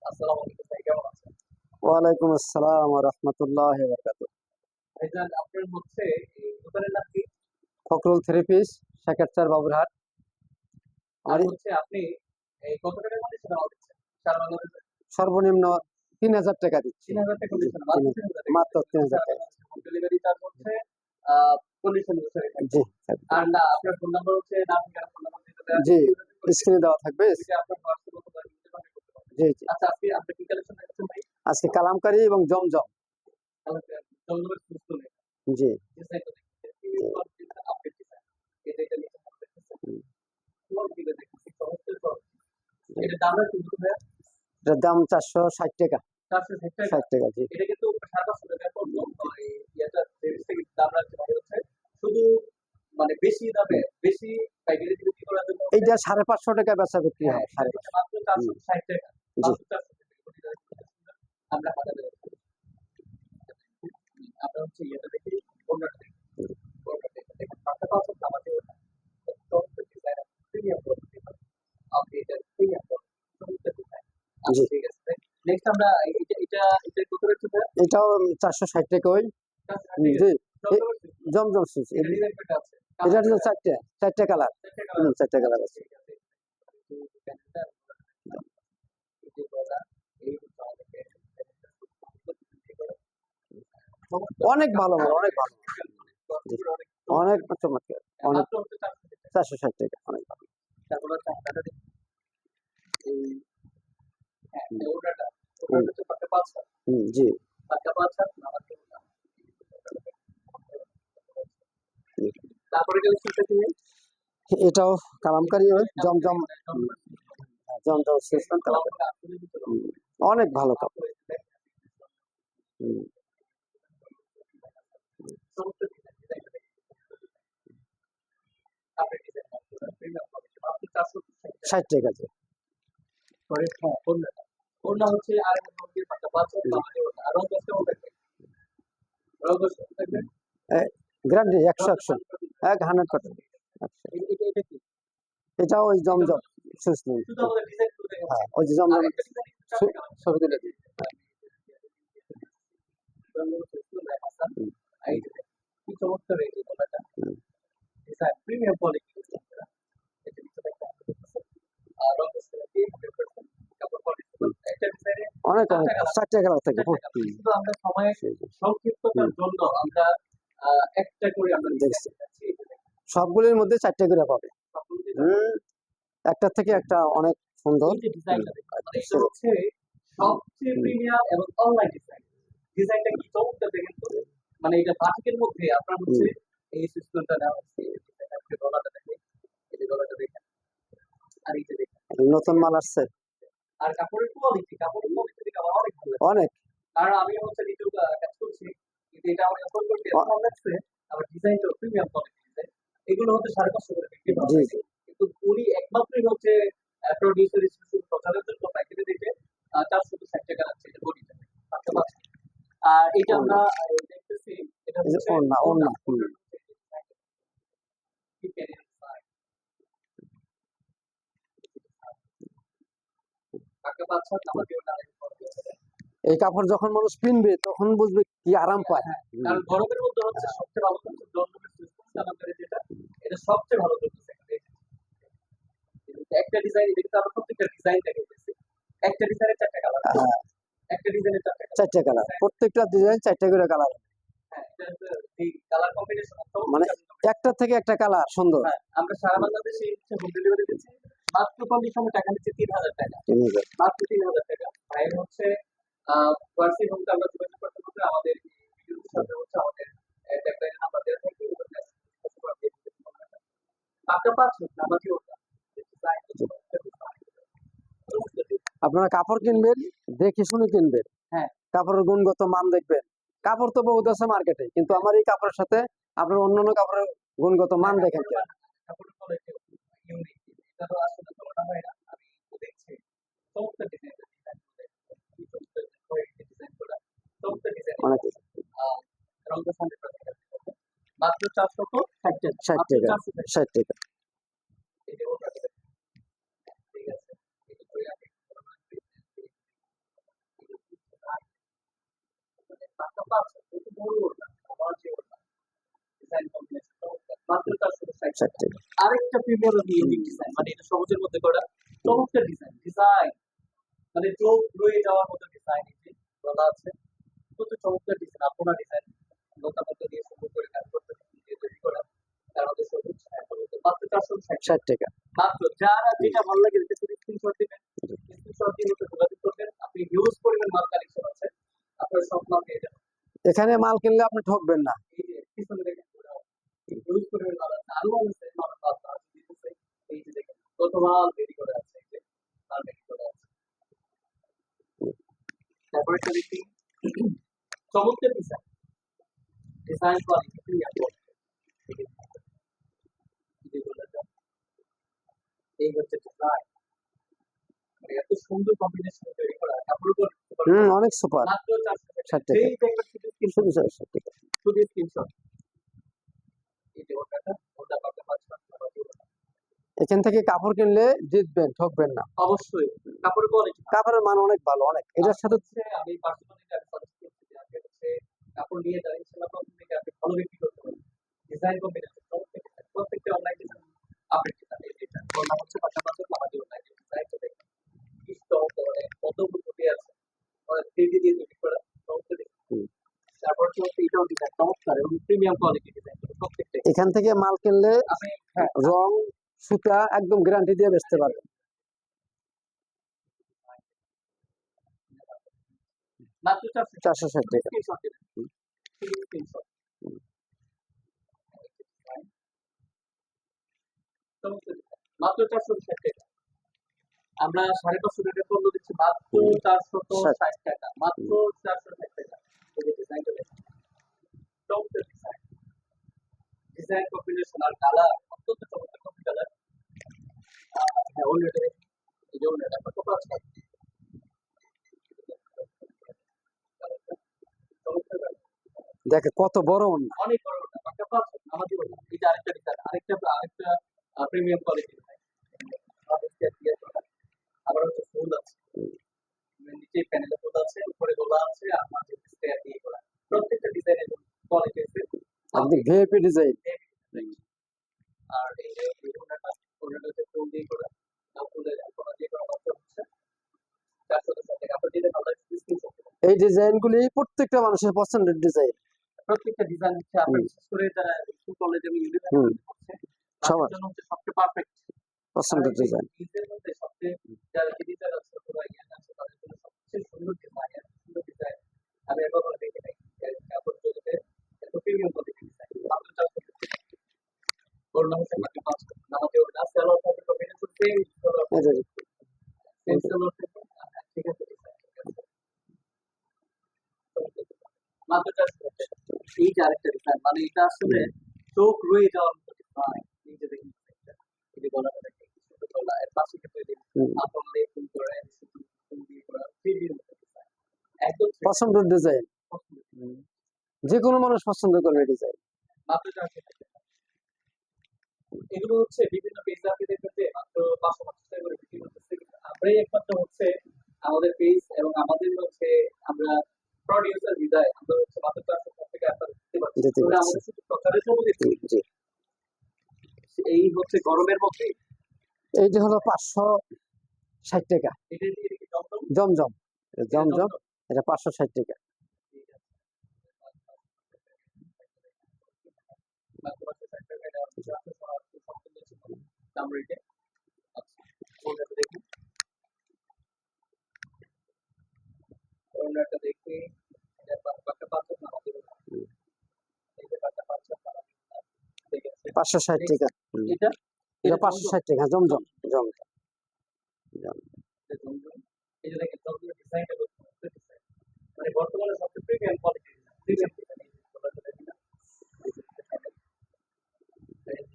আসসালামু আলাইকুম ভাই, কেমন আছেন? ওয়ালাইকুম আসসালাম ওয়া রাহমাতুল্লাহি ওয়া বারাকাতুহু। ভাইজান আপনার হচ্ছে এই দোকানের নাম কি? ফখরুল থেরাপিস্ট, শেখারচর বাবুরহাট। আর আমার হচ্ছে আপনি এই কত টাকার মধ্যে সেবা দিচ্ছেন? সারা বাংলাদেশে সর্বনিম্ন ৩,০০০ টাকা দিচ্ছি। ৩,০০০ টাকা জি, দিচ্ছেন, মাত্র ৩,০০০ টাকা মাত্র দিচ্ছেন। ৩,০০০ সারা টাকা। বাংলাদেশে হোম ডেলিভারি চার্জ হচ্ছে ৪০ অনুসারে থাকবে। জি, আর না আপনার ফোন নাম্বার হচ্ছে নাম ঠিকানা ফোন নাম্বার যেটা দেওয়া আছে জি, সেটা করে দিবেন। স্ক্রিনে দেওয়া থাকবে। ওইটা আপনার হোয়াটসঅ্যাপ অথবা ইমেইলে কন্টাক্ট করতে পারবেন। জি, জি। আচ্ছা আজকে আপনি কি কালেকশন দেখাচ্ছেন ভাই? আজকে কালামকারী এবং জমজম। কালেকশন জমজমের সুস্থ নেই। জি, ডিজাইনটা দেখেন। জি, প্রিমিয়াম কোয়ালিটির আপডেট ডিজাইন। এটা নিচে আমরা দেখতেছেন। হুম, কোয়ালিটিটা দেখেন। চমৎকার কোয়ালিটি। জি। এটার দাম রাখছেন কত ভাইয়া? এটার দাম ৪৬০ টাকা। ৪৬০ টাকা। ৬০ টাকা, জি। এটা কিন্তু ৫৫০ টাকার পণ্য। এই ইয়েটা জিনিসটা কিন্তু দাম রাখছে ভাই হচ্ছে শুধু মানে বেশি দামে বেশি পাইকারি দিয়ে বিক্রি করার জন্য হচ্ছে এইটা ৫৫০ টাকা বেচা বিক্রি হ্যাঁ, হয়। এটা হচ্ছে মাত্র ৪৬০ টাকা। জি, মাত্র ৪৬০ টাকা। আমরা হাজারে আমরা হচ্ছে ইয়েটা দেখি পণ্যটা দেখি। পণ্যটা দেখি। দেখেন পাশাপাশি আমাদের চমৎকার ডিজাইন আছে। Premium quality. আপনি এটা প্রিমিয়াম কোয়ালিটি। চমৎকার ডিজাইন। জি। আচ্ছা ঠিক আছে ভাই। নেক্সট আমরা এটা কত রেট ভাইয়া? এটাও ৪৬০ টাকা ওই। আচ্ছা ঠিক জি। আছে। এ জমজমের সুইচ। জমজম সুইচ। এটা ডিজাইন কয়টা আছে? এটা কালার হচ্ছে কয়টা আছে? ৪টা কালার। ৪ টা কালার আছে। ৪টা আচ্ছা কালার আছে। ঠিক আছে। একটু প্যানেলটা এই যে গলা এই হচ্ছে আমাদের প্যানেল। চমৎকার অনেক ভালো মাল, অনেক ভালো মাল। জি, অনেক অনেক চমৎকার। চমৎকার, অনেক। মাত্র হচ্ছে ৪০০ টাকা। ৪৬০ টাকা, অনেক ভালো। তারপর হচ্ছে আপনারা এই হ্যাঁ, হুম, ওড়নাটা হুম, হচ্ছে পাক্কা ৫ হাত। জি, পাক্কা ৫ হাত আমার জন্য। জি। তারপরে কালেকশনটা কি? এটাও কালামকারী ওই জমজম। হুম, জমজমের জমজম সিস্টেম কালামকারী। রংটা আসলে কিন্তু রং। হুম, অনেক ভালো মাত্র কাপড়। হুম, চমৎকার ডিজাইন আপনি ডিজাইন প্রিমিয়াম কোয়ালিটি মাত্র ৪৬০ টাকা। ৬০ টাকা, জি, পরে হ্যাঁ, ওড়নাটা। ওড়না হচ্ছে আড়াই গজ দিয়ে পাক্কা ৫ হাত জি। আমাদের ওড়না। আর রং কস কেমন থাকবে? রং কস কেমন থাকবে? গ্যারান্টি ১০০ রং ১০০ এক 100%। আচ্ছা, এটা কি? এটাও ওই এটা জমজম সিস্টেম। শুধু আমাদের ডিজাইন গুলো দেখাচ্ছি। হ্যাঁ, ওই যে আর জমজম একটা ডিজাইন কিন্তু ৪ টাকা আছে। ছবি তুলে দিই। হুম, এই হুম, যে দেখেন, কি চমৎকার এই যে গলাটা। হুম, ডিজাইন প্রিমিয়াম কোয়ালিটি এটা নিচে দেখেন আর রং কস কি 100% কাপড় কোয়ালিটি হুম। একটা ডিজাইনে অনেক ৪ অনেক টা কালার ৪টা কালার থাকে। ৪ টা কালার কিন্তু আমরা সময়ের জি, জি। সংক্ষিপ্ততার হুম, জন্য আমরা একটা করে আমরা ডিজাইন দেখছি। দেখাচ্ছি। এই যে দেখেন সবগুলির মধ্যে ৪টা করে পাবে। সবগুলোতে চারটে হুম, একটার থেকে একটা অনেক সুন্দর। এই যে হুম, ডিজাইনটা দেখুন মানে আচ্ছা, এটা হচ্ছে সবচেয়ে হুম, প্রিমিয়াম এবং অনলাইন ডিজাইন। ডিজাইনটা কি চমৎকার দেখেন তো। মানে এটা বাটিকের মধ্যে আপনার হুম। হচ্ছে এই সিস্টেমটা দেওয়া হচ্ছে। এই যে ডিজাইনটা আপনি গলাটা দেখেন। এই যে গলাটা দেখেন। আর এই যে দেখেন। নতুন ঠিক মাল আছে? আসছে। আর কাপড়ের কোয়ালিটি দেখে আমার অনেক ভালো লাগছে। অনেক। কারণ আমি হচ্ছে নিজেও কাজ করছি। কিন্তু এটা আমার কাপড় করতে এত অ ভালো লাগছে। আবার ডিজাইনটাও প্রিমিয়াম কোয়ালিটি ডিজাইন। এগুলো হচ্ছে ৫৫০ করে বিক্রি করা জি, হয়। জি। কিন্তু উনি একমাত্রই হচ্ছে প্রোডিউসার স্পেশাল প্রচারের জন্য পাইকারি রেটে ৪৬০ টাকা রাখছে এটা বডিটা। পাঁচশো পাঁচ। আর এটা আমরা ওড়না। দেখতেছি এটা এই যে হচ্ছে ওড়না, ওড়না। ওড়না। হুম। ওড়নার হচ্ছে এই যে ডিজাইনটা। কি প্যানেল ডিজাইন। পাক্কা ৫ হাত আমাকে ওটা এই কাপড় যখন মানুষ কিনবে তখন বুঝবে কি আরাম পায়। হ্যাঁ, হুম, কারণ গরমের মধ্যে হচ্ছে সবচেয়ে ভালো হচ্ছে জমজমের সিস্টেম কালামকারী যেটা এটা সবচেয়ে ভালো চলতেছে একটা ডিজাইন দেখতে আমরা প্রত্যেকটা ডিজাইন দেখাইতেছি একটা ডিজাইনের ৪ টা কালার হ্যাঁ, একটা ডিজাইনের ৪ টা কালার ৪টা কালার। প্রত্যেকটা ডিজাইন ৪টা করে কালার। হ্যাঁ এটা হচ্ছে এই কালার কম্বিনেশন মানে একটা থেকে একটা কালার সুন্দর। হ্যাঁ আমরা সারা বাংলাদেশে হচ্ছে হোম ডেলিভারি দিচ্ছি মাত্র কন্ডিশনে টাকা নিচ্ছে ৩,০০০ টাকা ৩,০০০। মাত্র ৩,০০০ টাকা ভাইয়ের হচ্ছে ফার্সি হোমটা আমরা যোগাযোগ করতে হবে আমাদের ভিডিওর সাথে হচ্ছে আমাদের ট্যাগলাইনের নাম্বার দেওয়া থাকবে ওখানে পাক্কা ৫ হোক আমাকে ওটা জি। আপনারা কাপড় কিনবেন, দেখে শুনে কিনবেন। হ্যাঁ কাপড়ের গুণগত মান দেখবেন। কাপড় তো বহুত আছে মার্কেটে, কিন্তু আমার এই কাপড়ের সাথে আপনার অন্যান্য কাপড়ের গুণগত মান দেখেন কেন। কাপড়ের কোয়ালিটি ইউনিক এটা তো আসলে তুলনা হয় না আমি তো দেখছি চমৎকার ডিজাইন ডিজাইন করা চমৎকার ডিজাইন অনেক রঙের সামনে মাত্র ৪৬০ টাকা ৬০ মাত্র টাকা, ৪৬০ টাকা ৬০ টাকা। এই যে ওটা ঠিক আছে এটা তো আমি পাচ্ছেন কিন্তু বড় ওড়না আমার যে ওড়না ডিজাইন কম্বিনেশন মাত্র 460 60 টাকা। টাকা। আরেকটা প্রিমিয়ার ইউনিক ডিজাইন মানে এটা সবুজের মধ্যে করা চমৎকার ডিজাইন ডিজাইন মানে চোখ রয়ে যাওয়ার মতো ডিজাইন এটি বলা আছে কত চমৎকার ডিজাইন আপনার ডিজাইন লতা পাতা দিয়ে সুন্দর করে কাজ করতে দিয়ে তৈরি করা তার মধ্যে সবুজ এখন মাত্র 460 60 টাকা। মাত্র যারা যেটা ভালো লাগে এটা শুধু স্ক্রিনশট দিবেন স্ক্রিনশট দিয়ে হচ্ছে যোগাযোগ করবেন আপনি ইউজ পরিমাণ মাল কালেকশন আছে আপনার সব মাল পেয়ে যাবেন এখানে মাল কিনলে আপনি ঠকবেন না। এই যে পিছনে দেখেন ইউজ পরিমাণ মাল আছে আরো আছে মাল আছে দিতেছে এই যে দেখেন কত মাল রেডি করে আছে এই যে মাল রেডি করে আছে তারপরে একটা দেখি চমৎকার ডিজাইন ডিজাইন কোয়ালিটি ক্লিয়ার এই হচ্ছে ডিজাইন এত সুন্দর কম্বিনেশন তৈরি করা কাপড় উপর অনেক সুপার। মাত্র 460 60 টাকা। এই যে একটা স্ক্রিনশট 60 টাকা। শুধু স্ক্রিনশট এই যে ওটা পাতে পাঁচটা এখান থেকে কাপড় কিনলে জিতবেন, ঠকবেন না। অবশ্যই কাপড় কোয়ালিটি কাপড়ের মান অনেক ভালো, অনেক। এটার সাথে হচ্ছে আমি পার্সোনালি আমি সাজেস্ট করছি যে আপনি হচ্ছে কাপড় নিয়ে যান ইনশাআল্লাহ প্রথম থেকে আপনি ভালো বিক্রি করতে পারবেন ডিজাইন কম্বিনেশন প্রত্যেকটা অনলাইন ডিজাইন আপনি ডিজাইন এটা বললাম হচ্ছে পাশাপাশি আমাদের অনলাইন ডিজাইন তো দেখেন কি স্টক করে কত ফুটে আছে আর 3D দিয়ে তৈরি করা চমৎকার তারপর হচ্ছে এটাও ডিজাইন চমৎকার এবং প্রিমিয়াম কোয়ালিটি ডিজাইন প্রত্যেকটা এখান থেকে মাল কিনলে আপনি রং সুতা একদম গ্যারান্টি দিয়ে বেচতে পারবেন। মাত্র 460 টাকা। স্ক্রিনশট দিবেন স্ক্রিনশট মাত্র 460 টাকা আমরা 550 টাকা পণ্য দিচ্ছি মাত্র 460 টাকা মাত্র 460 টাকা এই যে ডিজাইনটা দেখুন চমৎকার ডিজাইন ডিজাইন কম্বিনেশন আর কালার অত্যন্ত চমৎকার কপি কালার হ্যাঁ অলরেডি এই যে অলরেডি আপনার কত আছে চমৎকার দেখে কত বড় ওড়না। অনেক বড় ওটা একটা পাঁচ আমাদের ওটা এই যে আরেকটা ডিজাইন আরেকটা প্রিমিয়াম কোয়ালিটি আবার হচ্ছে ফুল আছে নিচে প্যানেলে ফুল আছে উপরে গোলা আছে আর মাঝে স্কয়ার দিয়ে করা প্রত্যেকটা ডিজাইনের কোয়ালিটি আছে একদম ভিআইপি ডিজাইন। আর এই যে ওনাটা হচ্ছে ফুল দিয়ে করা ফুলের কোনো দিয়ে করা মাত্র হচ্ছে 460 টাকা আপনি যেটা ভালো লাগছে স্ক্রিনশট এই ডিজাইনগুলি প্রত্যেকটা মানুষের পছন্দের ডিজাইন। প্রত্যেকটা ডিজাইন হচ্ছে আপনি বিশেষ করে যারা স্কুল কলেজে এবং ইউনিভার্সিটি করছে সবার তাদের জন্য হচ্ছে সবচেয়ে পারফেক্ট পছন্দের ডিজাইন। নিজের মধ্যে সবচেয়ে যারা ডিজিটাল আছে অথবা ইয়ান আছে তাদের জন্য সবচেয়ে সুন্দর ডিজাইন সুন্দর ডিজাইন আমি একবার বলে দেখে নাই কাপড় জগতে এত প্রিমিয়াম কোয়ালিটি ডিজাইন মাত্র 460 টাকা ওর নাম হচ্ছে মাত্র 5 টাকা আমাদের ওর নাম সেলর হবে কম্বিনেশন সেম সেলর থেকে ঠিক আছে ডিজাইন মাত্র 460 টাকা এই যে আরেকটা ডিজাইন মানে এটা আসলে চোখ রয়ে যাওয়ার মতো ডিজাইন এই যে দেখুন এই যে গলাটা দেখেন সুন্দর গলা এর পাশে কিন্তু এই যে আপন লেখুন করে শুধু ফুল দিয়ে করা 3D এর মতো ডিজাইন একদম পছন্দের ডিজাইন, যে কোনো মানুষ পছন্দ করবে ডিজাইন। মাত্র 460 টাকা এগুলো হচ্ছে বিভিন্ন পেজ আপনি দেখবেন যে মাত্র 550 টাকা করে বিক্রি করতেছে আমরাই একমাত্র হচ্ছে আমাদের পেজ এবং আমাদের হচ্ছে আমরা প্রডিউসার বিদায় আমরা হচ্ছে মাত্র 460 টাকা আপনাদের দিতে পারছি তাহলে আমাদের শুধু প্রচারের জন্য দিচ্ছি এই হচ্ছে গরমের মধ্যে এইটা হলো 560 টাকা। এটা দিয়ে কি জমজম জমজম, জমজম এটা 560 টাকা। দেখি 560 টাকা। এটা এটা 560 টাকা জমজম। জমজম জমজম